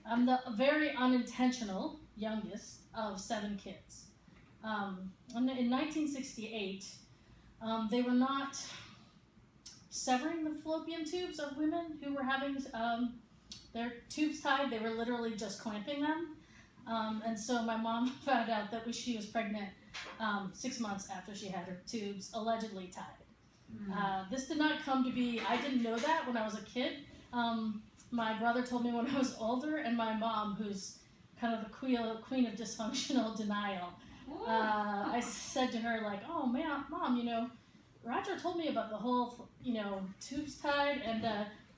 I'm the very unintentional youngest of 7 kids. In 1968, they were not severing the fallopian tubes of women who were having their tubes tied. They were literally just clamping them. And so my mom found out that she was pregnant 6 months after she had her tubes allegedly tied. This did not come to be, I didn't know that when I was a kid. My brother told me when I was older, and my mom, who's kind of the queen of dysfunctional denial, I said to her, like, oh man, Mom, you know, Roger told me about the whole, you know, tubes tied, and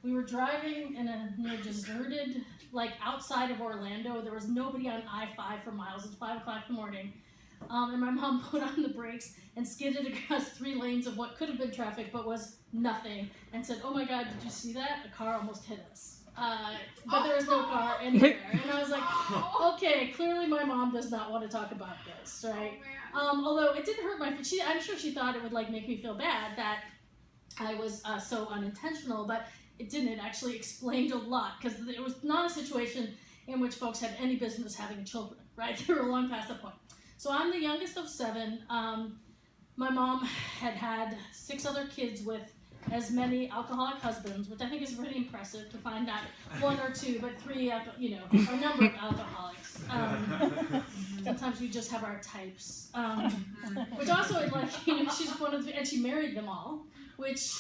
we were driving in a deserted, like outside of Orlando. There was nobody on I-5 for miles. It's 5 o'clock in the morning. And my mom put on the brakes and skidded across 3 lanes of what could have been traffic but was nothing, and said, oh my God, did you see that? A car almost hit us. But there was no car anywhere. And I was like, okay, clearly my mom does not want to talk about this, right? Although it didn't hurt my feelings. I'm sure she thought it would like make me feel bad that I was so unintentional, but it didn't. It actually explained a lot, because it was not a situation in which folks had any business having children, right? They were long past the point. So I'm the youngest of 7. My mom had 6 other kids with as many alcoholic husbands, which I think is pretty impressive to find out 1 or 2, but 3, you know, a number of alcoholics. Sometimes we just have our types. Which also, like, you know, she's one of the, and she married them all, which,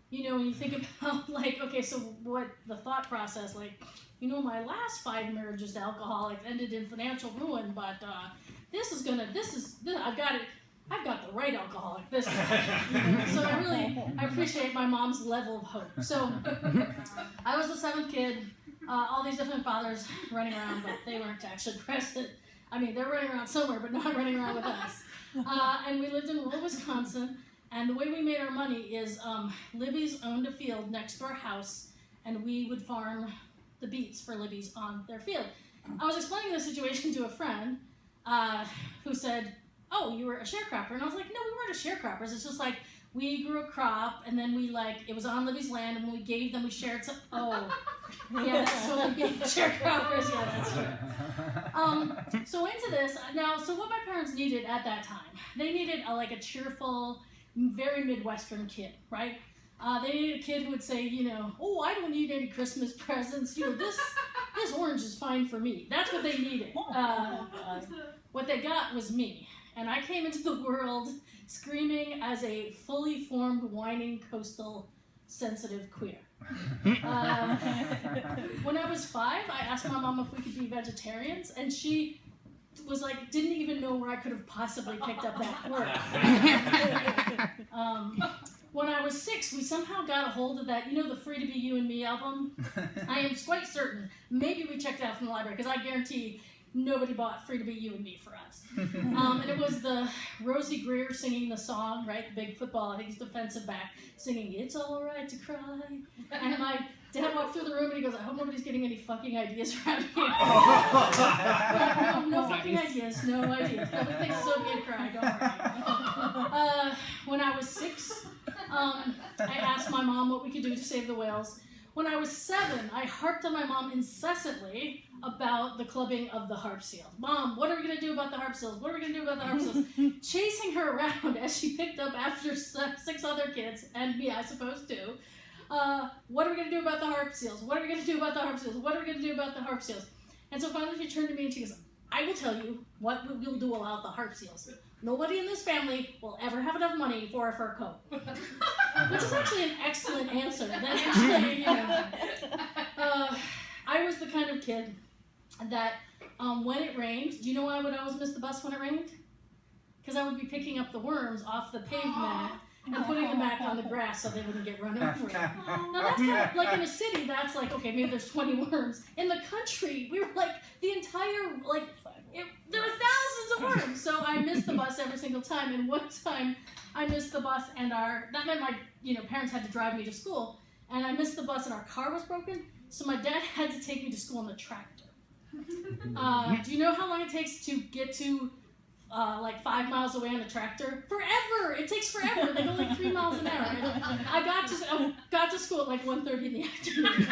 you know, when you think about, like, okay, so what the thought process, like, you know, my last 5 marriages to alcoholics ended in financial ruin, but I've got the right alcoholic this time. You know? So I appreciate my mom's level of hope. So I was the 7th kid, all these different fathers running around, but they weren't actually present. I mean, they're running around somewhere, but not running around with us. And we lived in rural Wisconsin, and the way we made our money is Libby's owned a field next to our house, and we would farm the beets for Libby's on their field. I was explaining the situation to a friend who said, oh, you were a sharecropper. And I was like, no, we weren't sharecroppers. It's just like we grew a crop, and then it was on Libby's land, and when we gave them, we shared some. Oh, yeah, that's totally being sharecroppers. Yeah, that's true. So into this, now, so what my parents needed at that time, they needed a cheerful, very Midwestern kid, right? They needed a kid who would say, you know, oh, I don't need any Christmas presents. You know, this orange is fine for me. That's what they needed. What they got was me. And I came into the world screaming as a fully formed, whining, coastal, sensitive queer. When I was 5, I asked my mom if we could be vegetarians, and she was like, didn't even know where I could have possibly picked up that word. When I was 6, we somehow got a hold of that, you know, the Free to Be You and Me album? I am quite certain, maybe we checked it out from the library, because I guarantee nobody bought Free to Be You and Me for us. And it was the Rosie Greer singing the song, right? The big football, I think he's defensive back, singing, it's all right to cry. And my dad walked through the room and he goes, I hope nobody's getting any fucking ideas around here. No fucking ideas, no ideas. Nobody thinks it's okay to cry, don't worry. When I was 6, I asked my mom what we could do to save the whales. When I was 7, I harped on my mom incessantly about the clubbing of the harp seals. Mom, what are we going to do about the harp seals? What are we going to do about the harp seals? Chasing her around as she picked up after 6 other kids, and me, I suppose, too. What are we going to do about the harp seals? What are we going to do about the harp seals? What are we going to do about the harp seals? And so finally she turned to me and she goes, I will tell you what we'll do about the harp seals. Nobody in this family will ever have enough money for a fur coat. Which is actually an excellent answer. That actually, you know, I was the kind of kid that when it rained, do you know why I would always miss the bus when it rained? Because I would be picking up the worms off the pavement and putting them back on the grass so they wouldn't get run over. Now that's kind of, like in a city, that's like, okay, maybe there's 20 worms. In the country, we were like, the entire, like, there were thousands of worms. So I missed the bus every single time. And one time I missed the bus and that meant my parents had to drive me to school. And I missed the bus and our car was broken. So my dad had to take me to school in the tractor. Do you know how long it takes to get to like 5 miles away on a tractor? Forever! It takes forever. They go like 3 miles an hour. I got to school at like 1:30 in the afternoon.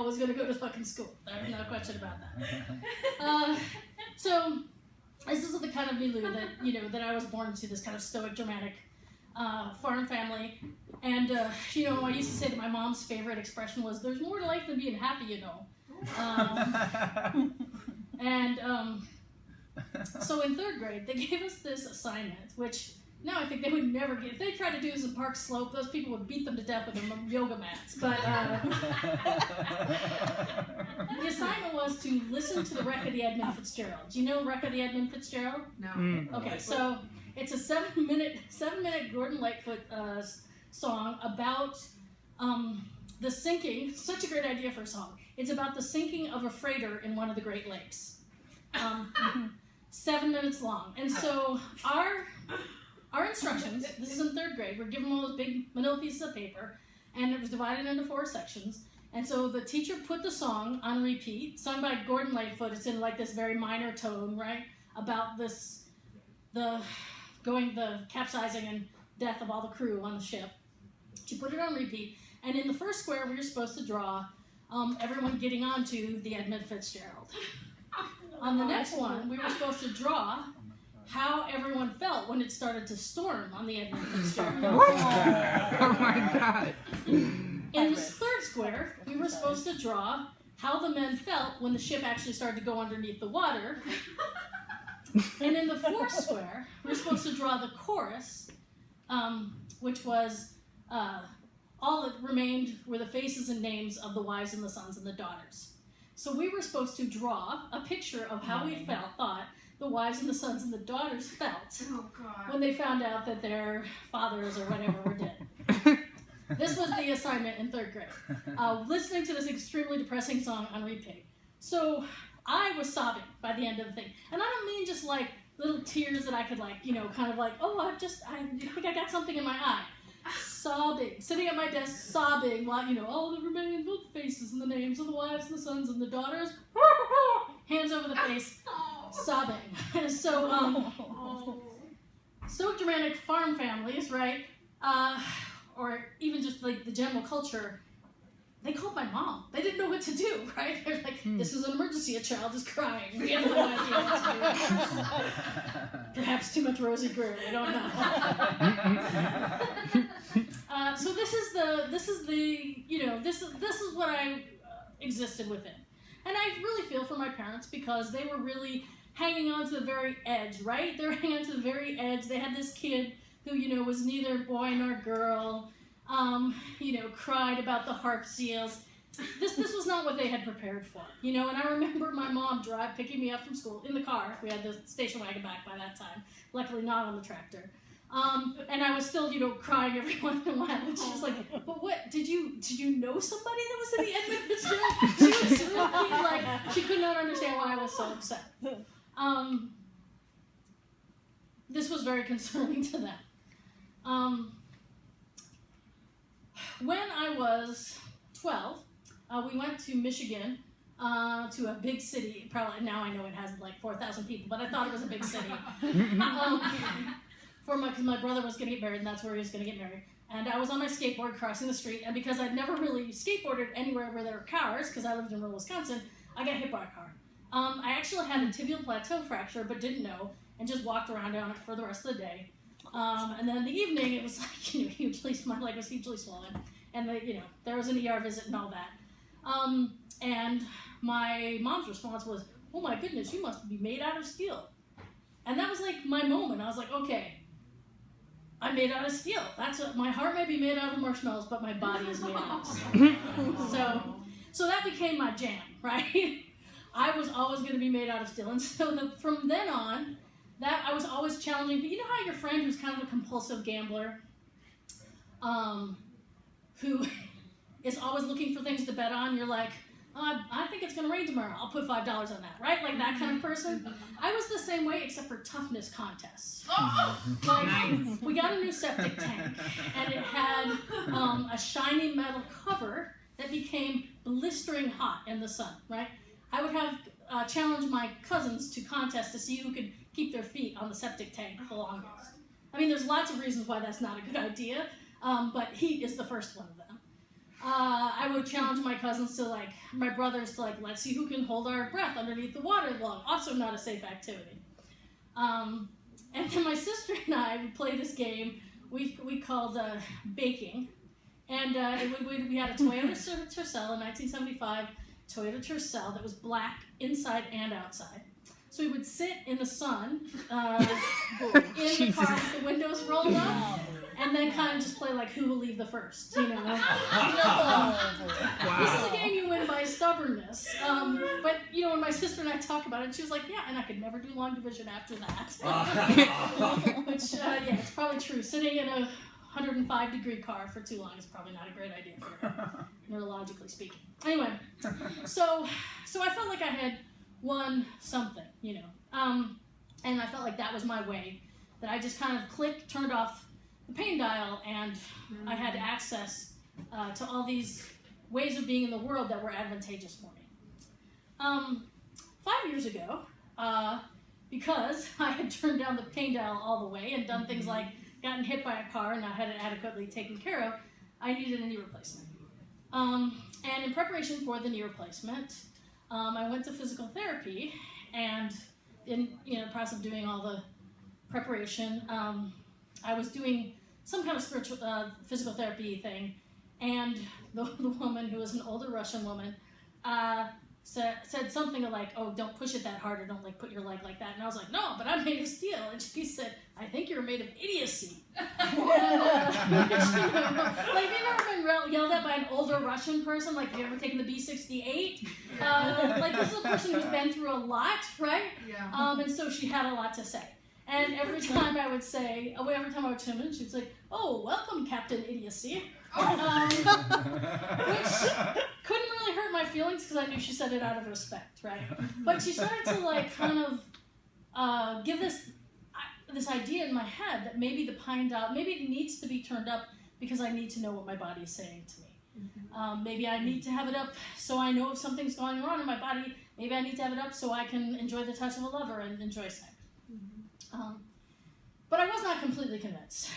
always going to go to fucking school. There's no question about that. So this is the kind of milieu that, you know, that I was born into, this kind of stoic, dramatic farm family. And, you know, I used to say that my mom's favorite expression was, there's more to life than being happy, you know. So in 3rd grade, they gave us this assignment, which now I think they would never get. If they tried to do this in Park Slope, those people would beat them to death with their yoga mats. But the assignment was to listen to the Wreck of the Edmund Fitzgerald. Do you know Wreck of the Edmund Fitzgerald? No. Okay, so it's a 7-minute Gordon Lightfoot song about the sinking. Such a great idea for a song. It's about the sinking of a freighter in one of the Great Lakes. 7 minutes long. And so our instructions, this is in 3rd grade, we're given one of those big manila pieces of paper, and it was divided into 4 sections. And so the teacher put the song on repeat, sung by Gordon Lightfoot. It's in like this very minor tone, right? About this, the capsizing and death of all the crew on the ship. She put it on repeat. And in the first square, we were supposed to draw everyone getting onto the Edmund Fitzgerald. On the next one, we were supposed to draw how everyone felt when it started to storm on the Edmund Fitzgerald. Oh my God. In this 3rd square, we were supposed to draw how the men felt when the ship actually started to go underneath the water. And in the 4th square, we were supposed to draw the chorus, which was all that remained were the faces and names of the wives and the sons and the daughters. So we were supposed to draw a picture of how we thought the wives and the sons and the daughters felt when they found out that their fathers or whatever were dead. This was the assignment in 3rd grade. Listening to this extremely depressing song on repeat. So I was sobbing by the end of the thing. And I don't mean just like little tears that I could like, you know, kind of like, oh, I think I got something in my eye. Sobbing, sitting at my desk sobbing while, you know, all that remain were the faces and the names of the wives and the sons and the daughters. Hands over the face, sobbing. So, stoic dramatic farm families, right? Or even just like the general culture, they called my mom. They didn't know what to do, right? They're like, this is an emergency, a child is crying. We have no idea what to do. Perhaps too much Rosie Greer, we don't know. So this is the, you know, this is what I existed within. And I really feel for my parents because they were really hanging on to the very edge, right? They were hanging on to the very edge. They had this kid who, you know, was neither boy nor girl, you know, cried about the harp seals. This was not what they had prepared for, you know, and I remember my mom picking me up from school in the car. We had the station wagon back by that time, luckily not on the tractor. And I was still, you know, crying every once in a while, and she was like, but what, did you know somebody that was in the Edmund Fitzgerald? She was really like, she could not understand why I was so upset. This was very concerning to them. When I was 12, we went to Michigan, to a big city. Probably now I know it has like 4,000 people, but I thought it was a big city. Because my brother was going to get married, and that's where he was going to get married. And I was on my skateboard crossing the street, and because I'd never really skateboarded anywhere where there were cars, because I lived in rural Wisconsin, I got hit by a car. I actually had a tibial plateau fracture, but didn't know, and just walked around on it for the rest of the day. And then in the evening, it was like, you know, my leg was hugely swollen, and you know, there was an ER visit and all that. And my mom's response was, "Oh my goodness, you must be made out of steel." And that was like my moment. I was like, okay, I'm made out of steel. That's what, my heart may be made out of marshmallows, but my body is made out of steel. So that became my jam, right? I was always going to be made out of steel. And so from then on, that I was always challenging. But you know how your friend who's kind of a compulsive gambler, who is always looking for things to bet on, you're like, I think it's going to rain tomorrow. I'll put $5 on that, right? Like that kind of person. I was the same way, except for toughness contests. Like, we got a new septic tank, and it had a shiny metal cover that became blistering hot in the sun, right? I would have challenged my cousins to contests to see who could keep their feet on the septic tank the longest. I mean, there's lots of reasons why that's not a good idea, but heat is the first one of them. I would challenge my cousins to my brothers to let's see who can hold our breath underneath the water long. Also not a safe activity. And then my sister and I would play this game we called baking. And we had a Toyota Tercel, a 1975 Toyota Tercel that was black inside and outside. So we would sit in the sun in the car with the windows rolled up, and then kind of just play who will leave the first, This is a game you win by stubbornness. But when my sister and I talk about it, she was like, yeah, and I could never do long division after that. Which, it's probably true. Sitting in a 105-degree car for too long is probably not a great idea for her, neurologically speaking. Anyway, so I felt like I had won something, and I felt like that was my way, that I just kind of turned off the pain dial, and I had access to all these ways of being in the world that were advantageous for me. 5 years ago, because I had turned down the pain dial all the way and done things like gotten hit by a car and not had it adequately taken care of, I needed a knee replacement. And in preparation for the knee replacement, I went to physical therapy, and in the process of doing all the preparation, I was doing some kind of spiritual physical therapy thing, and the woman, who was an older Russian woman, said something like, "Oh, don't push it that hard, or don't put your leg like that." And I was like, "No, but I'm made of steel." And she said, "I think you're made of idiocy." And, have you ever been yelled at by an older Russian person? Have you ever taken the B-68? This is a person who's been through a lot, right? Yeah. And so she had a lot to say. And every time I would say, every time I would turn in, she'd say, "Oh, welcome, Captain Idiocy." Which couldn't really hurt my feelings because I knew she said it out of respect, right? But she started to give this idea in my head that maybe the pine dial, maybe it needs to be turned up because I need to know what my body is saying to me. Maybe I need to have it up so I know if something's going wrong in my body. Maybe I need to have it up so I can enjoy the touch of a lover and enjoy sex. But I was not completely convinced.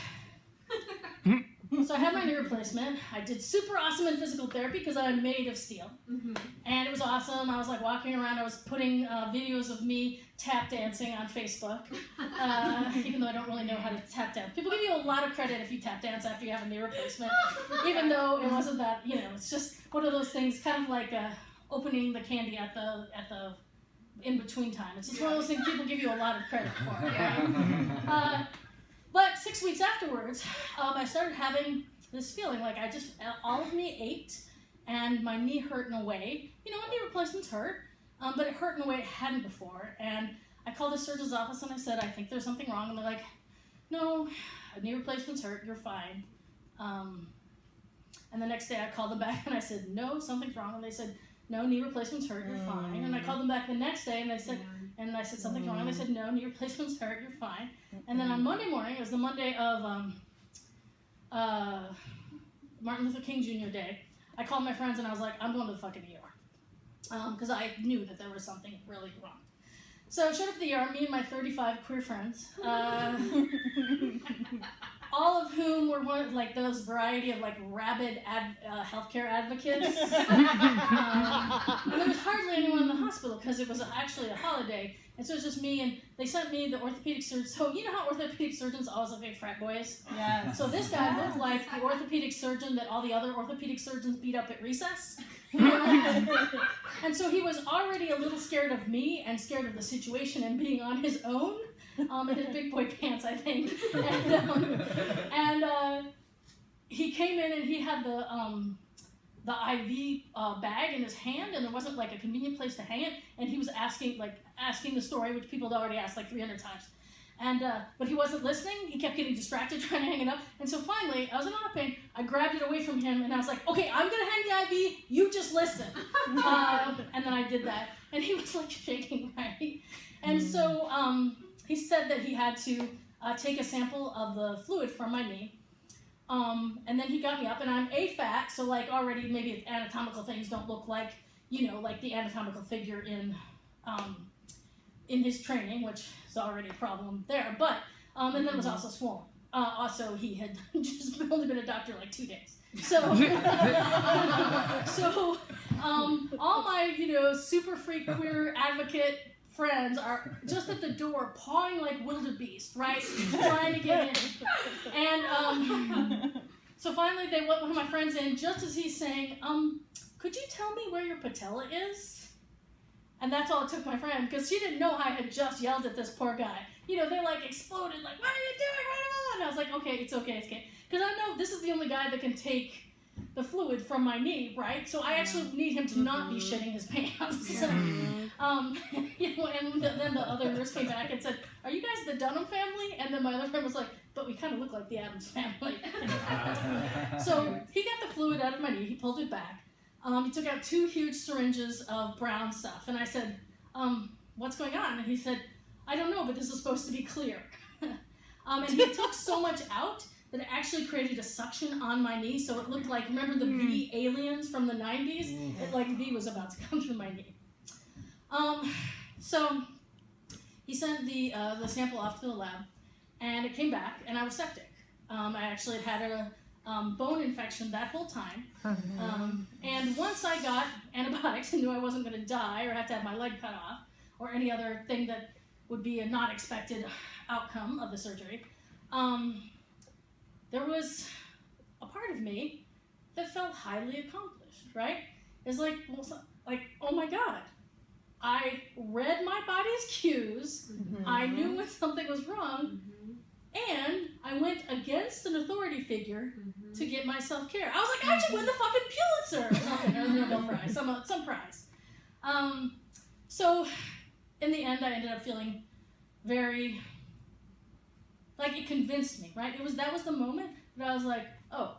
So I had my knee replacement. I did super awesome in physical therapy because I'm made of steel. And it was awesome. I was walking around. I was putting videos of me tap dancing on Facebook, even though I don't really know how to tap dance. People give you a lot of credit if you tap dance after you have a knee replacement, even though it wasn't that, it's just one of those things, kind of like opening the candy at the in-between time. It's just one of those things people give you a lot of credit for. Right? But 6 weeks afterwards, I started having this feeling all of me ached, and my knee hurt in a way. Knee replacements hurt, but it hurt in a way it hadn't before. And I called the surgeon's office and I said, "I think there's something wrong." And they're like, "No, knee replacements hurt, you're fine." And the next day I called them back and I said, "No, something's wrong." And they said, "No, knee replacements hurt, you're fine." And I called them back the next day and I said, "Something's wrong." And they said, "No, knee replacements hurt, you're fine." And then on Monday morning, it was the Monday of Martin Luther King Jr. Day, I called my friends and I was like, "I'm going to the fucking ER." Because I knew that there was something really wrong. So I showed up at the ER, me and my 35 queer friends, all of whom were those variety of rabid healthcare advocates. And there was hardly anyone in the hospital because it was actually a holiday. And so it was just me, and they sent me the orthopedic surgeon. So you know how orthopedic surgeons always look like frat boys? Yeah. So this guy looked like the orthopedic surgeon that all the other orthopedic surgeons beat up at recess. And so he was already a little scared of me and scared of the situation and being on his own. In his big boy pants, I think. And he came in and he had the IV bag in his hand, and there wasn't a convenient place to hang it. And he was asking the story, which people had already asked 300 times. And but he wasn't listening. He kept getting distracted trying to hang it up. And so finally, I was in a lot of pain. I grabbed it away from him, and I was like, "Okay, I'm gonna hang the IV. You just listen." And then I did that, and he was shaking, right? And so he said that he had to take a sample of the fluid from my knee. And then he got me up, and I'm AFAT, so already maybe anatomical things don't look like the anatomical figure in his training, which is already a problem there. But and then it was also swollen. Also, he had just only been a doctor like 2 days. So, all my, super freak queer advocate friends are just at the door pawing like wildebeest, right? Trying to get in. And so finally they let one of my friends in just as he's saying, could you tell me where your patella is? And that's all it took my friend, because she didn't know I had just yelled at this poor guy. They like exploded, like, what are you doing? And I was like, okay, it's okay. Because I know this is the only guy that can take the fluid from my knee, right? So I actually need him to not be shitting his pants. And then the other nurse came back and said, are you guys the Dunham family? And then my other friend was like, but we kind of look like the Addams family. So he got the fluid out of my knee, he pulled it back. He took out 2 huge syringes of brown stuff, and I said, what's going on? And he said, I don't know, but this is supposed to be clear. And he took so much out that it actually created a suction on my knee, so it looked like, remember the V aliens from the 90s? It, like V was about to come through my knee. So he sent the sample off to the lab, and it came back, and I was septic. I actually had a bone infection that whole time. And once I got antibiotics and knew I wasn't going to die or have to have my leg cut off or any other thing that would be a not expected outcome of the surgery, there was a part of me that felt highly accomplished, right? It's like, oh my God, I read my body's cues, I knew when something was wrong, and I went against an authority figure to get my self-care. I was like, I should win the fucking Pulitzer or something, or the Nobel Prize, some prize. So in the end, I ended up feeling very, like, it convinced me, right? That was the moment that I was like, oh,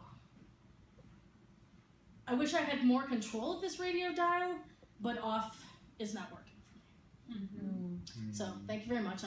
I wish I had more control of this radio dial, but off is not working for me. So thank you very much.